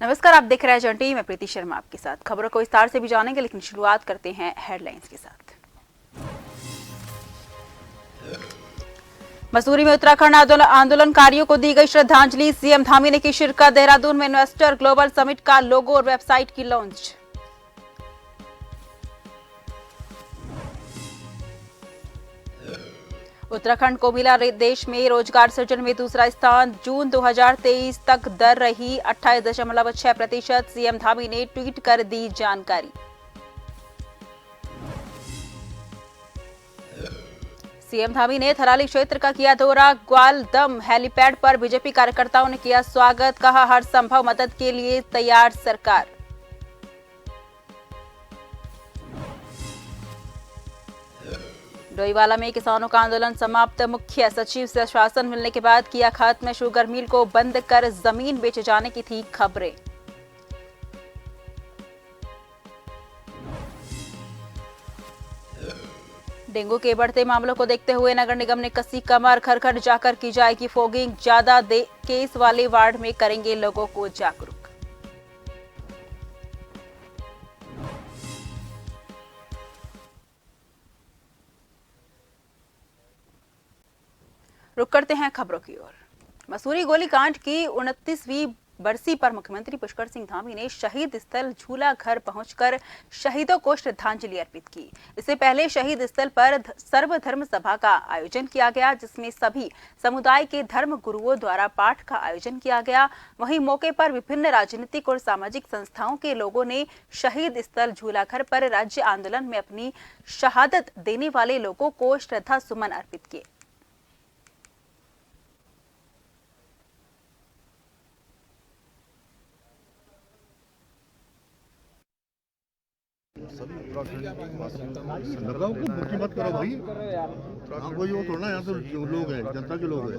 नमस्कार, आप देख रहे हैं जन टीवी। मैं प्रीति शर्मा आपके साथ। खबरों को विस्तार से भी जानेंगे, लेकिन शुरुआत करते हैं हेडलाइंस के साथ। मसूरी में उत्तराखंड आंदोलनकारियों को दी गई श्रद्धांजलि। सीएम धामी ने की शिरकत। देहरादून में इन्वेस्टर ग्लोबल समिट का लोगो और वेबसाइट की लॉन्च। उत्तराखंड को मिला देश में रोजगार सृजन में दूसरा स्थान। जून 2023 तक दर रही 28.6%। सीएम धामी ने ट्वीट कर दी जानकारी। सीएम धामी ने थराली क्षेत्र का किया दौरा। ग्वालदम हेलीपैड पर बीजेपी कार्यकर्ताओं ने किया स्वागत। कहा, हर संभव मदद के लिए तैयार सरकार। डोईवाला में किसानों का आंदोलन समाप्त। मुख्य सचिव से आश्वासन मिलने के बाद किया खत्म। शुगर मिल को बंद कर जमीन बेचे जाने की थी खबरें। डेंगू के बढ़ते मामलों को देखते हुए नगर निगम ने कसी कमर। घर घर जाकर की जाएगी फॉगिंग। ज्यादा केस वाले वार्ड में करेंगे लोगों को जागरूक। रुक करते हैं खबरों की ओर। मसूरी गोलीकांड की 29वीं बरसी पर मुख्यमंत्री पुष्कर सिंह धामी ने शहीद स्थल झूला घर पहुंचकर शहीदों को श्रद्धांजलि अर्पित की। इससे पहले शहीद स्थल पर सर्वधर्म सभा का आयोजन किया गया, जिसमें सभी समुदाय के धर्म गुरुओं द्वारा पाठ का आयोजन किया गया। वहीं मौके पर विभिन्न राजनीतिक और सामाजिक संस्थाओं के लोगों ने शहीद स्थल झूला घर पर राज्य आंदोलन में अपनी शहादत देने वाले लोगों को श्रद्धा सुमन अर्पित किए। सभी उत्तराखंड वासियों को मत करो भाई। कोई वो थोड़ा, यहाँ तो जो लोग हैं, जनता के लोग हैं,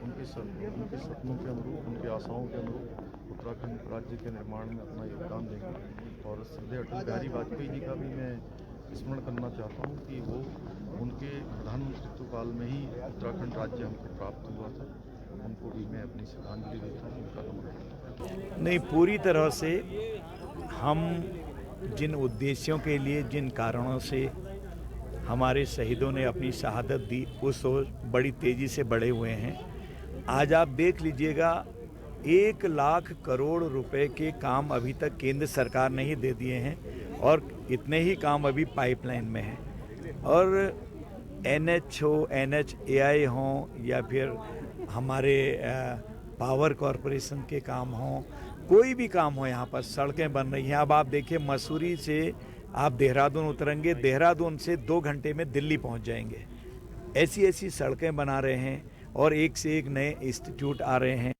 उनके सपनों के अनुरूप, उनकी आशाओं के अनुरूप उत्तराखंड राज्य के निर्माण में अपना योगदान देंगे। और श्रद्धेय अटल बिहारी वाजपेयी जी का भी मैं स्मरण करना चाहता हूँ कि वो उनके प्रधानमंत्रित्व काल में ही उत्तराखंड राज्य हमको प्राप्त हुआ था। उनको भी मैं अपनी श्रद्धांजलि देता हूँ, उनका नमन करता हूँ। नहीं, पूरी तरह से हम जिन उद्देश्यों के लिए, जिन कारणों से हमारे शहीदों ने अपनी शहादत दी, उस ओर बड़ी तेज़ी से बढ़े हुए हैं। आज आप देख लीजिएगा, 1 लाख करोड़ रुपए के काम अभी तक केंद्र सरकार ने ही दे दिए हैं और इतने ही काम अभी पाइपलाइन में हैं। और NH हो, NHAI हों या फिर हमारे पावर कॉरपोरेशन के काम हों, कोई भी काम हो, यहाँ पर सड़कें बन रही हैं। अब आप देखिए, मसूरी से आप देहरादून उतरेंगे, देहरादून से 2 घंटे में दिल्ली पहुँच जाएंगे। ऐसी ऐसी सड़कें बना रहे हैं और एक से एक नए इंस्टीट्यूट आ रहे हैं।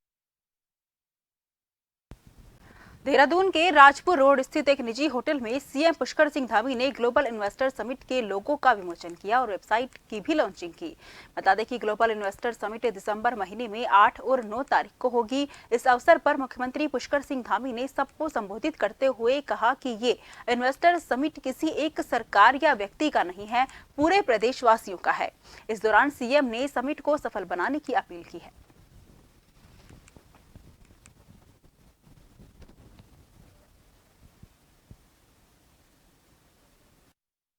देहरादून के राजपुर रोड स्थित एक निजी होटल में सीएम पुष्कर सिंह धामी ने ग्लोबल इन्वेस्टर समिट के लोगो का विमोचन किया और वेबसाइट की भी लॉन्चिंग की। बता दें कि ग्लोबल इन्वेस्टर समिट दिसंबर महीने में 8 और 9 तारीख को होगी। इस अवसर पर मुख्यमंत्री पुष्कर सिंह धामी ने सबको संबोधित करते हुए कहा कि ये इन्वेस्टर समिट किसी एक सरकार या व्यक्ति का नहीं है, पूरे प्रदेशवासियों का है। इस दौरान सीएम ने समिट को सफल बनाने की अपील की है।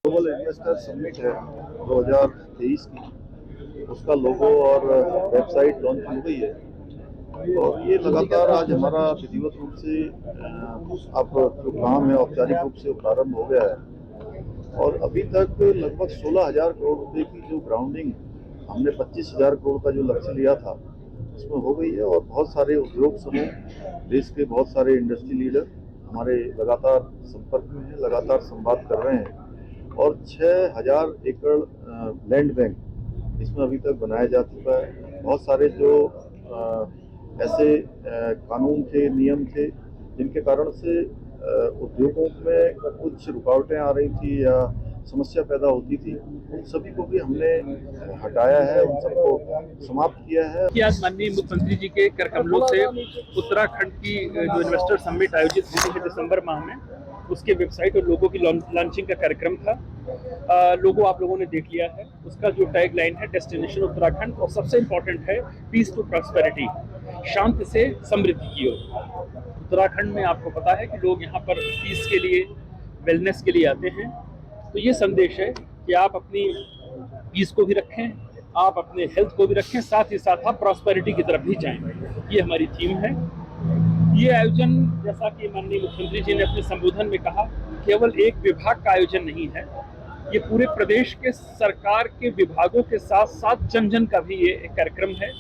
ग्लोबल इन्वेस्टर समिट है 2023 की, उसका लोगो और वेबसाइट लॉन्च हो गई है। और ये लगातार आज हमारा विधिवत रूप से अब जो काम है औपचारिक रूप से प्रारंभ हो गया है। और अभी तक लगभग 16,000 करोड़ रुपए की जो ग्राउंडिंग हमने 25,000 करोड़ का जो लक्ष्य लिया था, उसमें हो गई है। और बहुत सारे उद्योग समूह, देश के बहुत सारे इंडस्ट्री लीडर हमारे लगातार संपर्क में हैं, लगातार संवाद कर रहे हैं। और 6,000 एकड़ लैंड बैंक इसमें अभी तक बनाया जा चुका है। बहुत सारे जो ऐसे कानून थे, नियम थे, जिनके कारण से उद्योगों में कुछ रुकावटें आ रही थी या समस्या पैदा होती थी, उन सभी को भी हमने हटाया है, उन सबको समाप्त किया है। कि आज माननीय मुख्यमंत्री जी के कर कमलों से उत्तराखंड की जो इन्वेस्टर समिट आयोजित हुई है दिसंबर माह में, उसके वेबसाइट और लोगो की लॉन्चिंग का कार्यक्रम था। लोगो आप लोगों ने देख लिया है। उसका जो टैग लाइन है, डेस्टिनेशन उत्तराखंड, और सबसे इम्पोर्टेंट है पीस टू प्रॉस्पेरिटी। शांति से समृद्धि की ओर। उत्तराखंड में आपको पता है कि लोग यहाँ पर पीस के लिए, वेलनेस के लिए आते हैं। तो ये संदेश है कि आप अपनी पीस को भी रखें, आप अपने हेल्थ को भी रखें, साथ ही साथ आप प्रॉस्पेरिटी की तरफ भी जाएं। ये हमारी थीम है। ये आयोजन, जैसा कि माननीय मुख्यमंत्री जी ने अपने संबोधन में कहा, केवल एक विभाग का आयोजन नहीं है, ये पूरे प्रदेश के सरकार के विभागों के साथ साथ जन जन का भी ये एक कार्यक्रम है।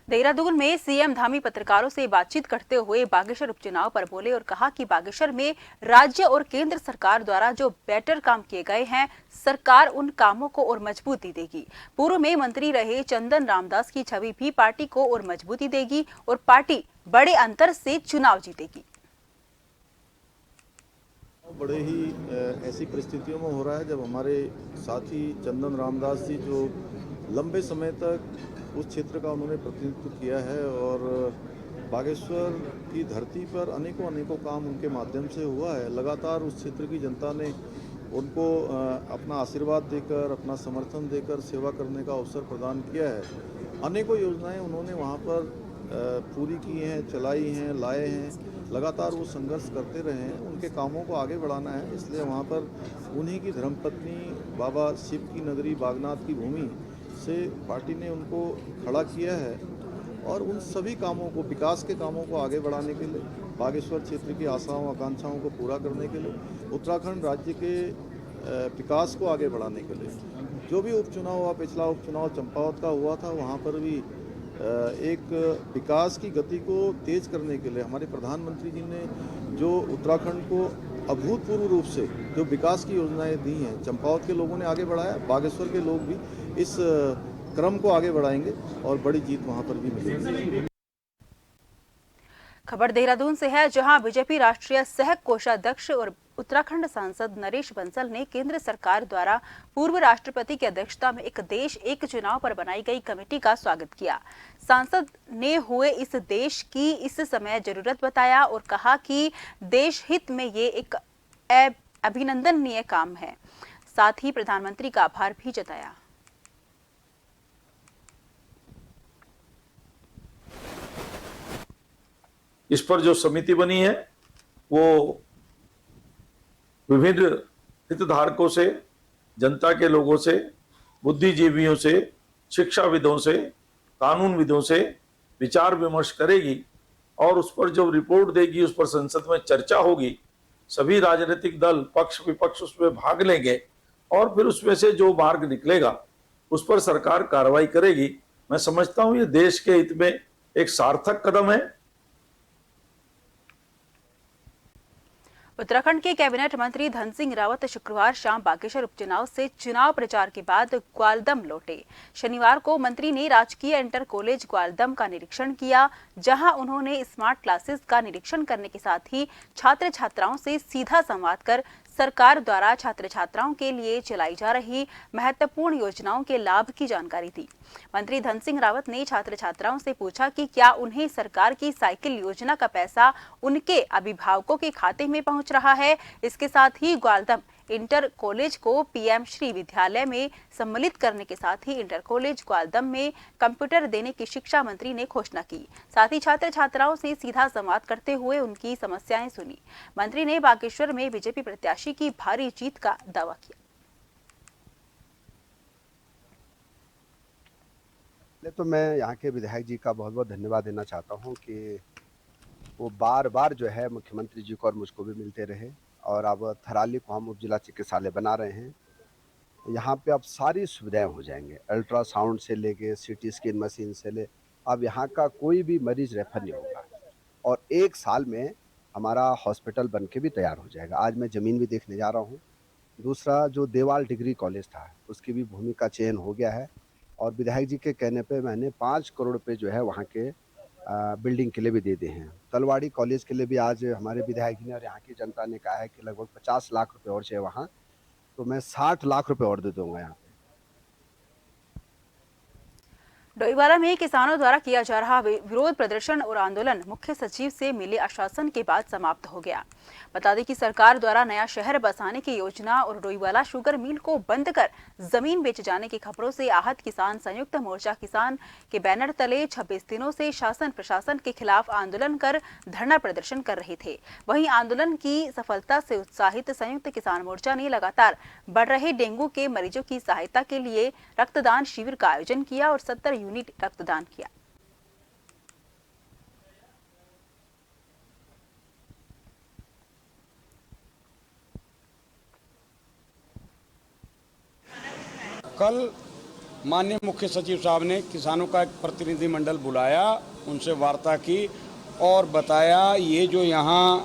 देहरादून में सीएम धामी पत्रकारों से बातचीत करते हुए बागेश्वर उपचुनाव पर बोले और कहा कि बागेश्वर में राज्य और केंद्र सरकार द्वारा जो बेटर काम किए गए हैं, सरकार उन कामों को और मजबूती देगी। पूर्व में मंत्री रहे चंदन रामदास की छवि भी पार्टी को और मजबूती देगी और पार्टी बड़े अंतर से चुनाव जीतेगी। बड़े ही ऐसी परिस्थितियों में हो रहा है जब हमारे साथी चंदन रामदास जी, जो लंबे समय तक उस क्षेत्र का उन्होंने प्रतिनिधित्व किया है और बागेश्वर की धरती पर अनेकों काम उनके माध्यम से हुआ है। लगातार उस क्षेत्र की जनता ने उनको अपना आशीर्वाद देकर, अपना समर्थन देकर सेवा करने का अवसर प्रदान किया है। अनेकों योजनाएं उन्होंने वहाँ पर पूरी की हैं, चलाई हैं, लाए हैं। लगातार वो संघर्ष करते रहे हैं। उनके कामों को आगे बढ़ाना है, इसलिए वहाँ पर उन्हीं की धर्मपत्नी बाबा शिव की नगरी बागनाथ की भूमि से पार्टी ने उनको खड़ा किया है और उन सभी कामों को, विकास के कामों को आगे बढ़ाने के लिए, बागेश्वर क्षेत्र की आशाओं आकांक्षाओं को पूरा करने के लिए, उत्तराखंड राज्य के विकास को आगे बढ़ाने के लिए, जो भी उपचुनाव हुआ, पिछला उपचुनाव चंपावत का हुआ था, वहाँ पर भी एक विकास की गति को तेज करने के लिए हमारे प्रधानमंत्री जी ने जो उत्तराखंड को अभूतपूर्व रूप से जो विकास की योजनाएं दी हैं, चंपावत के लोगों ने आगे बढ़ाया, बागेश्वर के लोग भी इस क्रम को आगे बढ़ाएंगे और बड़ी जीत वहां पर भी मिलेगी। खबर देहरादून से है, जहां बीजेपी राष्ट्रीय सह कोषाध्यक्ष और उत्तराखंड सांसद नरेश बंसल ने केंद्र सरकार द्वारा पूर्व राष्ट्रपति की अध्यक्षता में एक देश एक चुनाव पर बनाई गई कमेटी का स्वागत किया। सांसद ने हुए इस देश की इस समय जरूरत बताया और कहा कि देश हित में ये एक अभिनंदनीय काम है। साथ ही प्रधानमंत्री का आभार भी जताया। इस पर जो समिति बनी है वो विभिन्न हितधारकों से, जनता के लोगों से, बुद्धिजीवियों से, शिक्षाविदों से, कानूनविदों से विचार विमर्श करेगी और उस पर जो रिपोर्ट देगी उस पर संसद में चर्चा होगी। सभी राजनीतिक दल, पक्ष विपक्ष उसमें भाग लेंगे और फिर उसमें से जो मार्ग निकलेगा उस पर सरकार कार्रवाई करेगी। मैं समझता हूं ये देश के हित में एक सार्थक कदम है। उत्तराखंड के कैबिनेट मंत्री धन सिंह रावत शुक्रवार शाम बागेश्वर उपचुनाव से चुनाव प्रचार के बाद ग्वालदम लौटे। शनिवार को मंत्री ने राजकीय इंटर कॉलेज ग्वालदम का निरीक्षण किया, जहां उन्होंने स्मार्ट क्लासेस का निरीक्षण करने के साथ ही छात्र छात्राओं से सीधा संवाद कर सरकार द्वारा छात्र छात्राओं के लिए चलाई जा रही महत्वपूर्ण योजनाओं के लाभ की जानकारी दी। मंत्री धन सिंह रावत ने छात्र छात्राओं से पूछा कि क्या उन्हें सरकार की साइकिल योजना का पैसा उनके अभिभावकों के खाते में पहुंच रहा है। इसके साथ ही ग्वालदम इंटर कॉलेज को पीएम श्री विद्यालय में सम्मिलित करने के साथ ही इंटर कॉलेज ग्वालदम में कंप्यूटर देने की शिक्षा मंत्री ने घोषणा की। साथ ही छात्र छात्राओं से सीधा संवाद करते हुए उनकी समस्याएं सुनी। मंत्री ने बागेश्वर में बीजेपी प्रत्याशी की भारी जीत का दावा किया। तो मैं यहाँ के विधायक जी का बहुत बहुत धन्यवाद देना चाहता हूँ कि वो बार बार जो है मुख्यमंत्री जी को और मुझको भी मिलते रहे और अब थराली को हम उप जिला चिकित्सालय बना रहे हैं। यहाँ पे अब सारी सुविधाएं हो जाएंगे, अल्ट्रासाउंड से लेके सीटी स्कैन मशीन से ले, अब यहाँ का कोई भी मरीज रेफर नहीं होगा और 1 साल में हमारा हॉस्पिटल बन के भी तैयार हो जाएगा। आज मैं ज़मीन भी देखने जा रहा हूँ। दूसरा, जो देवाल डिग्री कॉलेज था उसकी भी भूमि का चयन हो गया है और विधायक जी के कहने पे मैंने 5 करोड़ रुपये जो है वहाँ के बिल्डिंग के लिए भी दे दिए हैं। तलवाड़ी कॉलेज के लिए भी आज हमारे विधायक ने और यहाँ की जनता ने कहा है कि लगभग 50 लाख रुपए और चाहिए वहाँ, तो मैं 60 लाख रुपए और दे दूंगा यहाँ पे। डोईवाला में किसानों द्वारा किया जा रहा विरोध प्रदर्शन और आंदोलन मुख्य सचिव से मिले आश्वासन के बाद समाप्त हो गया। बता दें कि सरकार द्वारा नया शहर बसाने की योजना और डोईवाला शुगर मिल को बंद कर जमीन बेचे जाने की खबरों से आहत किसान संयुक्त मोर्चा किसान के बैनर तले 26 दिनों से शासन प्रशासन के खिलाफ आंदोलन कर धरना प्रदर्शन कर रहे थे। वहीं आंदोलन की सफलता से उत्साहित संयुक्त किसान मोर्चा ने लगातार बढ़ रहे डेंगू के मरीजों की सहायता के लिए रक्तदान शिविर का आयोजन किया और 70 यूनिट रक्तदान किया। कल माननीय मुख्य सचिव साहब ने किसानों का एक प्रतिनिधिमंडल बुलाया, उनसे वार्ता की और बताया ये जो यहाँ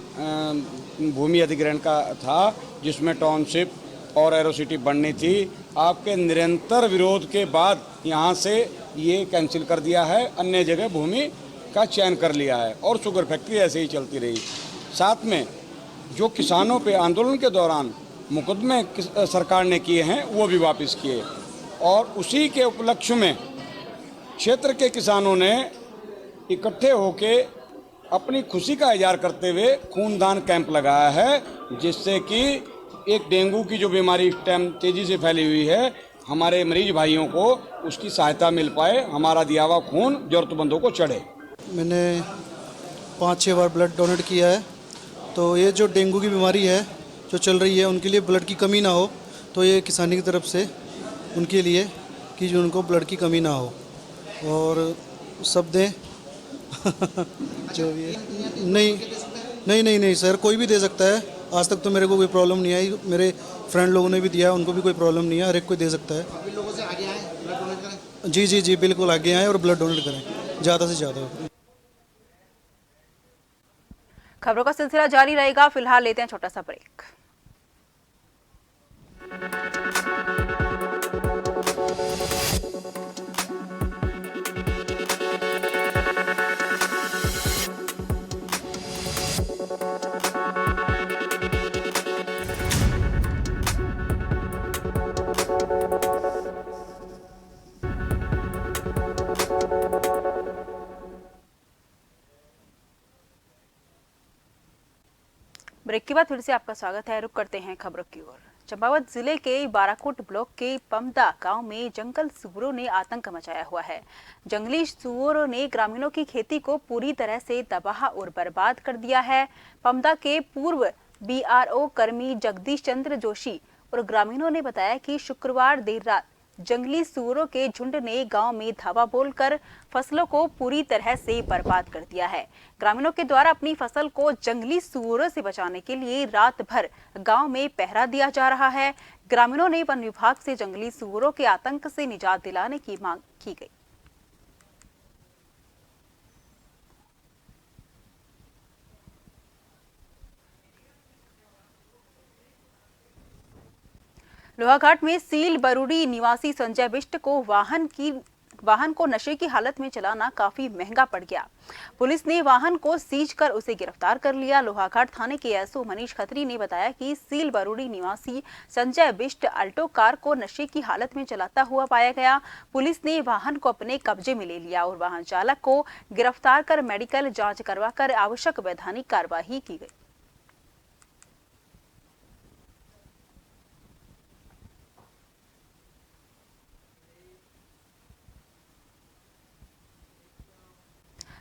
भूमि अधिग्रहण का था जिसमें टाउनशिप और एरोसिटी बननी थी, आपके निरंतर विरोध के बाद यहाँ से ये कैंसिल कर दिया है, अन्य जगह भूमि का चयन कर लिया है और शुगर फैक्ट्री ऐसे ही चलती रही। साथ में जो किसानों पे आंदोलन के दौरान मुकदमे सरकार ने किए हैं वो भी वापस किए और उसी के उपलक्ष्य में क्षेत्र के किसानों ने इकट्ठे होके अपनी खुशी का इजहार करते हुए खूनदान कैंप लगाया है, जिससे कि एक डेंगू की जो बीमारी इस टाइम तेज़ी से फैली हुई है, हमारे मरीज भाइयों को उसकी सहायता मिल पाए, हमारा दिया हुआ खून जरूरतमंदों को चढ़े। मैंने 5-6 बार ब्लड डोनेट किया है, तो ये जो डेंगू की बीमारी है जो चल रही है उनके लिए ब्लड की कमी ना हो, तो ये किसानी की तरफ से उनके लिए कि जो उनको ब्लड की कमी ना हो और सब दें जो भी है। नहीं सर, कोई भी दे सकता है। आज तक तो मेरे को कोई प्रॉब्लम नहीं आई, मेरे फ्रेंड लोगों ने भी दिया है, उनको भी कोई प्रॉब्लम नहीं है, हर एक कोई दे सकता है। अभी लोगों से आगे आए ब्लड डोनेट करें। जी बिल्कुल आगे आएँ और ब्लड डोनेट करें ज़्यादा से ज़्यादा। खबरों का सिलसिला जारी रहेगा, फिलहाल लेते हैं छोटा सा ब्रेक। ब्रेक के बाद फिर से आपका स्वागत है। रुक करते हैं खबरों की ओर। चंपावत जिले के बाराकोट ब्लॉक के पमदा गांव में जंगल सुअरों ने आतंक मचाया हुआ है। जंगली सुअरों ने ग्रामीणों की खेती को पूरी तरह से तबाह और बर्बाद कर दिया है। पमदा के पूर्व बीआरओ कर्मी जगदीश चंद्र जोशी और ग्रामीणों ने बताया कि शुक्रवार देर रात जंगली सुअरों के झुंड ने गांव में धावा बोलकर फसलों को पूरी तरह से बर्बाद कर दिया है। ग्रामीणों के द्वारा अपनी फसल को जंगली सुअरों से बचाने के लिए रात भर गांव में पहरा दिया जा रहा है। ग्रामीणों ने वन विभाग से जंगली सुअरों के आतंक से निजात दिलाने की मांग की गई। लोहाघाट में सील बरूडी निवासी संजय बिष्ट को वाहन को नशे की हालत में चलाना काफी महंगा पड़ गया। पुलिस ने वाहन को सीज कर उसे गिरफ्तार कर लिया। लोहाघाट थाने के एसओ मनीष खत्री ने बताया कि सील बरूडी निवासी संजय बिष्ट अल्टो कार को नशे की हालत में चलाता हुआ पाया गया। पुलिस ने वाहन को अपने कब्जे में ले लिया और वाहन चालक को गिरफ्तार कर मेडिकल जाँच करवाकर आवश्यक वैधानिक कार्यवाही की गई।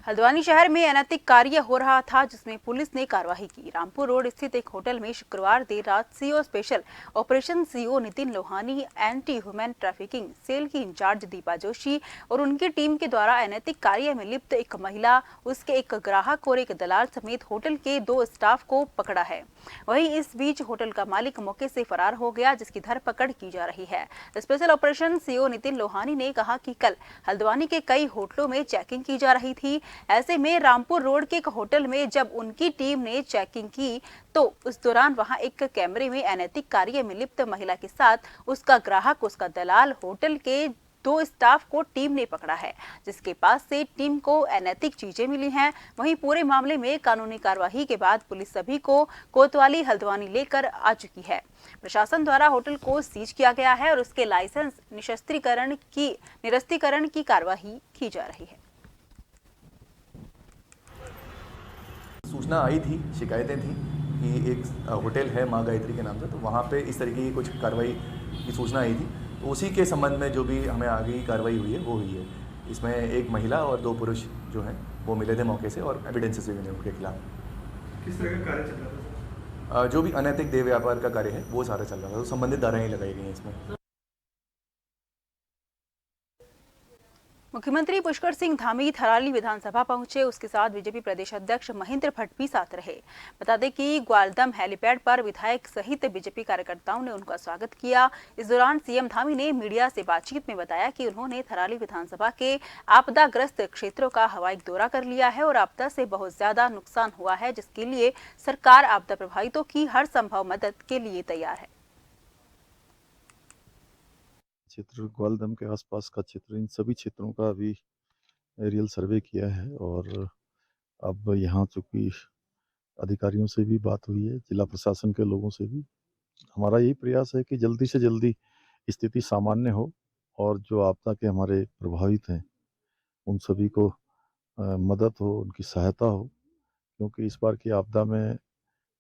हल्द्वानी शहर में अनैतिक कार्य हो रहा था, जिसमें पुलिस ने कार्रवाई की। रामपुर रोड स्थित एक होटल में शुक्रवार देर रात CO special operation CO Nitin Lohani, anti human trafficking cell की इंचार्ज दीपा जोशी और उनकी टीम के द्वारा अनैतिक कार्य में लिप्त एक महिला, उसके एक ग्राहक और एक दलाल समेत होटल के 2 स्टाफ को पकड़ा है। वहीं इस बीच होटल का मालिक मौके से फरार हो गया, जिसकी धरपकड़ की जा रही है। Special operation CO Nitin Lohani ने कहा कि कल हल्द्वानी के कई होटलों में चेकिंग की जा रही थी। ऐसे में रामपुर रोड के एक होटल में जब उनकी टीम ने चेकिंग की तो उस दौरान वहां एक कैमरे में अनैतिक कार्य में लिप्त महिला के साथ उसका ग्राहक, उसका दलाल, होटल के 2 स्टाफ को टीम ने पकड़ा है, जिसके पास से टीम को अनैतिक चीजें मिली हैं। वहीं पूरे मामले में कानूनी कार्यवाही के बाद पुलिस सभी को कोतवाली हल्द्वानी लेकर आ चुकी है। प्रशासन द्वारा होटल को सीज किया गया है और उसके लाइसेंस निरस्तीकरण की कार्यवाही की जा रही है। सूचना आई थी, शिकायतें थी कि एक होटल है माँ गायत्री के नाम से, तो वहाँ पे इस तरीके की कुछ कार्रवाई की सूचना आई थी। तो उसी के संबंध में जो भी हमें आगे कार्रवाई हुई है वो हुई है। इसमें एक महिला और 2 पुरुष जो हैं वो मिले थे मौके से और एविडेंसेस भी मिले उनके खिलाफ। किस तरह का कार्य चल रहा था? जो भी अनैतिक देह व्यापार का कार्य है वो सारा चल रहा था, तो संबंधित धाराएं लगाई गई हैं इसमें। मुख्यमंत्री पुष्कर सिंह धामी थराली विधानसभा पहुंचे। उसके साथ बीजेपी प्रदेश अध्यक्ष महेंद्र भट्ट भी साथ रहे। बता दें कि ग्वालदम हेलीपैड पर विधायक सहित बीजेपी कार्यकर्ताओं ने उनका स्वागत किया। इस दौरान सीएम धामी ने मीडिया से बातचीत में बताया कि उन्होंने थराली विधानसभा के आपदाग्रस्त क्षेत्रों का हवाई दौरा कर लिया है और आपदा से बहुत ज्यादा नुकसान हुआ है, जिसके लिए सरकार आपदा प्रभावितों की हर संभव मदद के लिए तैयार है। क्षेत्र ग्वालदम के आसपास का क्षेत्र, इन सभी क्षेत्रों का अभी एरियल सर्वे किया है और अब यहाँ चूँकि अधिकारियों से भी बात हुई है, जिला प्रशासन के लोगों से भी, हमारा यही प्रयास है कि जल्दी से जल्दी स्थिति सामान्य हो और जो आपदा के हमारे प्रभावित हैं उन सभी को मदद हो, उनकी सहायता हो, क्योंकि इस बार की आपदा में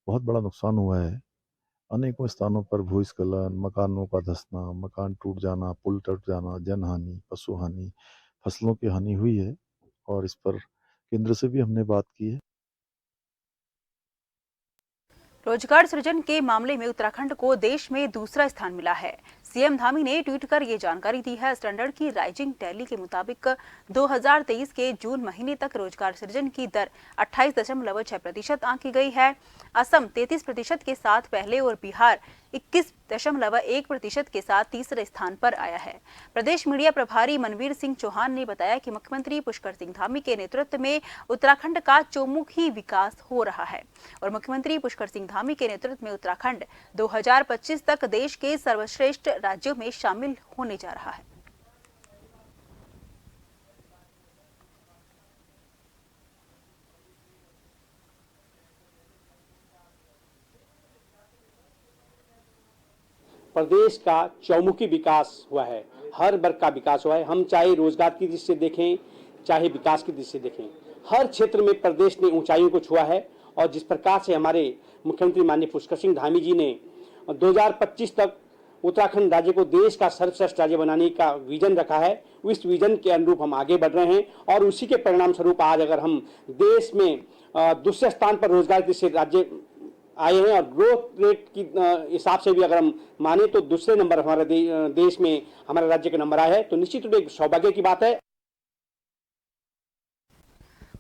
बहुत बड़ा नुकसान हुआ है। अनेकों स्थानों पर भूस्खलन, मकानों का धंसना, मकान टूट जाना, पुल टूट जाना, जनहानि, पशु हानि, फसलों की हानि हुई है और इस पर केंद्र से भी हमने बात की है। रोजगार सृजन के मामले में उत्तराखंड को देश में दूसरा स्थान मिला है। सीएम धामी ने ट्वीट कर ये जानकारी दी है। स्टैंडर्ड की राइजिंग टैली के मुताबिक 2023 के जून महीने तक रोजगार सृजन की दर 28.6% आंकी गई है। असम 33% के साथ पहले और बिहार 21.1% के साथ तीसरे स्थान पर आया है। प्रदेश मीडिया प्रभारी मनवीर सिंह चौहान ने बताया कि मुख्यमंत्री पुष्कर सिंह धामी के नेतृत्व में उत्तराखंड का चौमुखी विकास हो रहा है और मुख्यमंत्री पुष्कर सिंह धामी के नेतृत्व में उत्तराखंड 2025 तक देश के सर्वश्रेष्ठ राज्यों में शामिल होने जा रहा है। प्रदेश का चौमुखी विकास हुआ है, हर वर्ग का विकास हुआ है। हम चाहे रोजगार की दृष्टि से देखें, चाहे विकास की दृष्टि से देखें, हर क्षेत्र में प्रदेश ने ऊंचाइयों को छुआ है। और जिस प्रकार से हमारे मुख्यमंत्री माननीय पुष्कर सिंह धामी जी ने 2025 तक उत्तराखंड राज्य को देश का सर्वश्रेष्ठ राज्य बनाने का विजन रखा है, उस विजन के अनुरूप हम आगे बढ़ रहे हैं और उसी के परिणाम स्वरूप आज अगर हम देश में दूसरे स्थान पर रोजगार के राज्य आए हैं और ग्रोथ रेट की हिसाब से भी अगर हम माने तो दूसरे नंबर हमारे देश में हमारे राज्य के नंबर आए हैं, तो निश्चित रूप से एक सौभाग्य की बात है।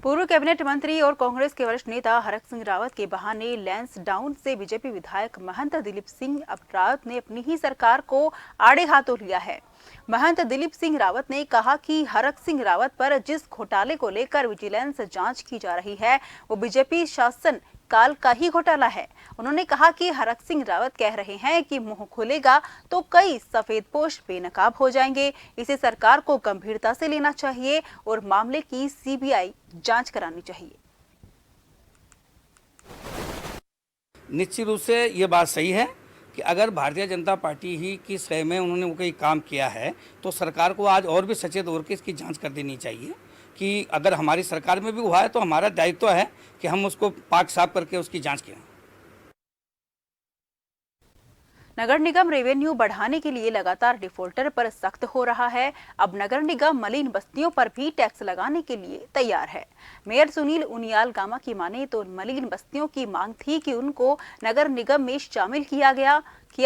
पूर्व कैबिनेट मंत्री और कांग्रेस के वरिष्ठ नेता हरक सिंह रावत के बहाने लैंस डाउन से बीजेपी विधायक महंत दिलीप सिंह रावत ने अपनी ही सरकार को आड़े हाथों लिया है। महंत दिलीप सिंह रावत ने कहा कि हरक सिंह रावत पर जिस घोटाले को लेकर विजिलेंस जांच की जा रही है वो बीजेपी शासन काल का ही घोटाला है। उन्होंने कहा कि हरक सिंह रावत कह रहे हैं कि मुंह खुलेगा तो कई सफेदपोश बेनकाब हो जाएंगे। इसे सरकार को गंभीरता से लेना चाहिए और मामले की सीबीआई जांच करानी चाहिए। निश्चित रूप से ये बात सही है कि अगर भारतीय जनता पार्टी ही की सह में उन्होंने कोई काम किया है तो सरकार को आज और भी सचेत होकर के इसकी जांच कर देनी चाहिए कि अगर हमारी सरकार में भी हुआ है तो हमारा दायित्व है कि हम उसको पाक साफ करके उसकी जांच करें। नगर निगम रेवेन्यू बढ़ाने के लिए लगातार डिफॉल्टर पर सख्त हो रहा है। अब नगर निगम मलिन बस्तियों पर भी टैक्स लगाने के लिए तैयार है। मेयर सुनील उनियाल गामा की माने तो मलिन बस्तियों की मांग थी कि उनको नगर निगम में शामिल किया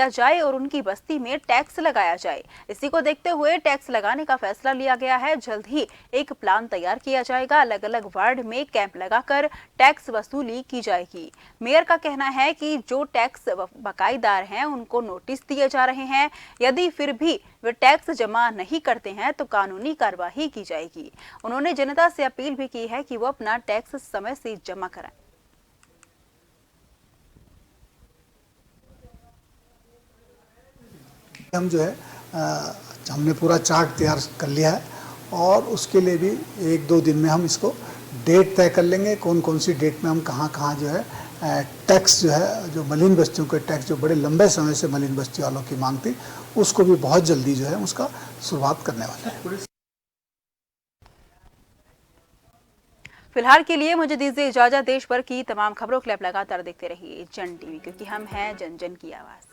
जाए और उनकी बस्ती में टैक्स लगाया जाए। इसी को देखते हुए टैक्स लगाने का फैसला लिया गया है। जल्द ही एक प्लान तैयार किया जाएगा। अलग अलग वार्ड में कैंप लगाकर टैक्स वसूली की जाएगी। मेयर का कहना है कि जो टैक्स बकाईदार हैं उनको नोटिस दिए जा रहे हैं। यदि फिर भी वे टैक्स जमा नहीं करते हैं तो कानूनी कार्रवाई की जाएगी। उन्होंने जनता से अपील भी की है कि वो अपना टैक्स समय से जमा कराएं। हम जो है हमने पूरा चार्ट तैयार कर लिया है और उसके लिए भी 1-2 दिन में हम इसको डेट तय कर लेंगे, कौन कौन सी डेट में हम कहाँ कहाँ जो है टैक्स जो है, जो मलिन बस्तियों के टैक्स जो बड़े लंबे समय से मलिन बस्ती वालों की मांग थी, उसको भी बहुत जल्दी जो है उसका शुरुआत करने वाले हैं। फिलहाल के लिए मुझे दीजिए इजाजत। देश भर की तमाम खबरों के लिए आप लगातार देखते रहिए जन टीवी, क्योंकि हम हैं जन जन की आवाज़।